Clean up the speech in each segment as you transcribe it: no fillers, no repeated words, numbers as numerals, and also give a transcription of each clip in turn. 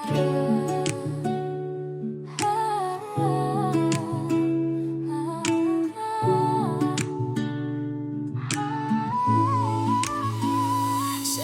Sa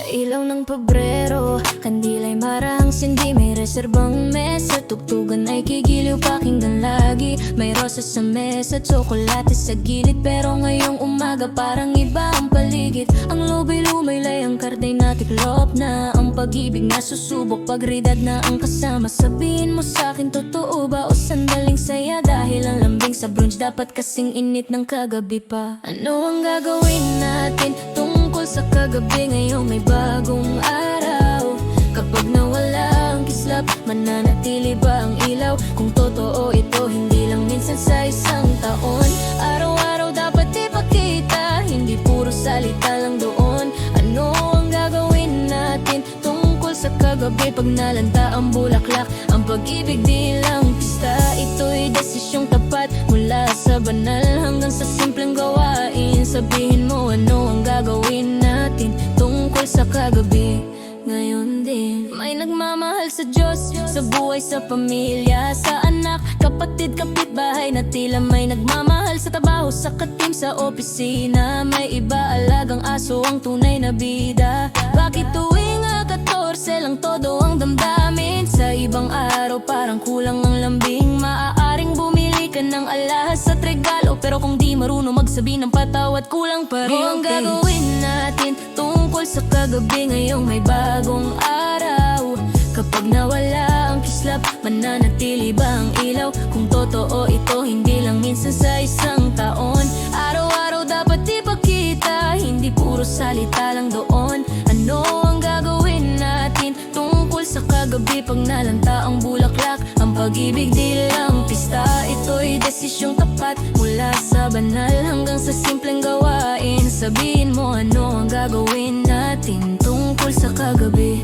ilaw ng Pebrero, kandila'y marang sindi. May reserbang mesa, tugtugan ay kigiliw, pakinggan lagi. May rosas sa mesa, tsokolate sa gilid. Pero ngayong umaga parang iba ang paligid. Ang loba'y lumaylay, ang karda'y natiklop na. Ang pag-ibig na susubok, pagridad na ang kasama. Sabihin mo sa'kin, totoo ba o sandaling saya? Dahil ang lambing sa brunch dapat kasing init ng kagabi pa. Ano ang gagawin natin tungkol sa kagabi? Ngayong may bagong araw. Kapag nawala ang kislap, mananatili ba ang ilaw? Kung totoo ito, hindi lang minsan sa isang taon. Araw-araw dapat ipakita, hindi puro salita lang doon. Ano ang gagawin natin tungkol sa kagabi? Pag nalanta ang bulaklak, ang pag-ibig di lang pista. Ito'y desisyong tapat, mula sa banal hanggang sa simpleng gawain. Sabihin mo ano ang gagawin natin tungkol sa kagabi ngayon din. May nagmamahal sa Diyos, sa buhay, sa pamilya, sa anak, kapatid, kapitbahay na tila may nagmamahal sa trabaho, sa katim, sa opisina. May iba alagang aso ang tunay na bida. Bakit tuwing 14 lang todo ang damdamin? Sa ibang araw parang kulang ang lambing. Maaaring bumili ka ng alahas at regalo, pero kung di marunong magsabi ng patawad, kulang pa rin. Ang gagawin natin tungkol sa kagabi? Ngayong may bagong araw. Kapag nawala ang kislap, mananatili ba ang ilaw? Kung totoo ito, hindi lang minsan sa isang taon. Araw-araw dapat ipakita, hindi puro salita lang doon. Ano ang gagawin natin tungkol sa kagabi? Pag nalanta ang bulaklak, ang pag-ibig di lang pista. Ito'y desisyong tapat, mula sa banal hanggang sa simpleng gawain. Sabihin mo ano ang gagawin natin tungkol sa kagabi.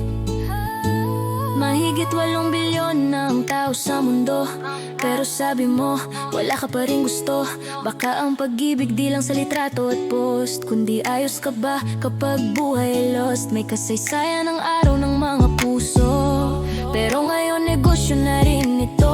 Mahigit 8 bilyon na ang tao sa mundo, pero sabi mo, wala ka pa rin gusto. Baka ang pag-ibig di lang sa litrato at post, kundi ayos ka ba kapag buhay lost? May kasaysayan ng araw ng mga puso, pero ngayon negosyo na rin ito.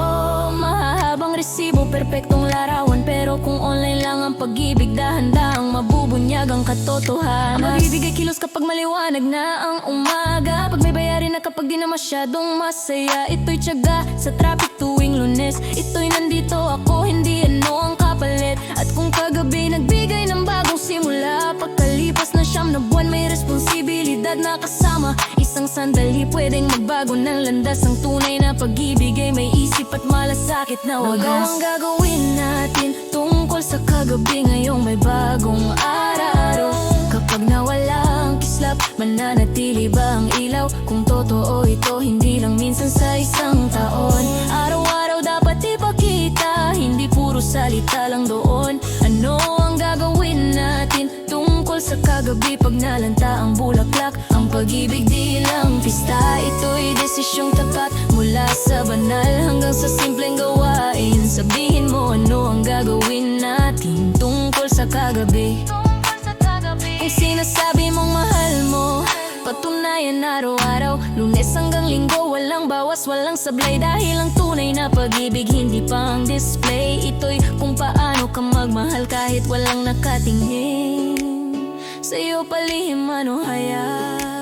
Mahahabang resibo, perpektong larawan, pero kung online lang ang pag-ibig, dahan-dahang mabubunyag ang katotohanan. Ang pag-ibig ay kilos kapag maliwanag na ang umaga, pag may bayarin na kapag di na masyadong masaya. Ito'y tiyaga sa traffic tuwing Lunes, ito'y nandito ako, hindi ano ang kapalit. At kung kagabi nagbigay ng bagong simula, pagkalipas na 9 na buwan may responsibilidad na kasama. Isang sandali pwedeng magbago ng landas. Ang tunay na pag-ibig ay may isip at malasakit na wagas. Ano ang gagawin natin tungkol sa kagabi? Ngayong may bagong araw. Kapag nawala ang kislap, mananatili ba ang ilaw? Kung totoo ito, hindi lang minsan sa isang taon. Araw-araw dapat ipakita, hindi puro salita lang doon. Ano ang gagawin natin tungkol sa kagabi? Pag nalanta ang bulaklak, ang pag-ibig di lang pista. Ito'y desisyong tapat, mula sa banal hanggang sa simpleng gawain. Sabihin mo ano ang gagawin natin tungkol sa kagabi. Kung sinasabi mong mahal mo, patunayan araw-araw, Lunes hanggang Linggo, walang bawas, walang sablay. Dahil ang tunay na pag-ibig hindi pang display. Ito'y kung paano ka magmahal kahit walang nakatingin. Sa'yo palihim ano hayag.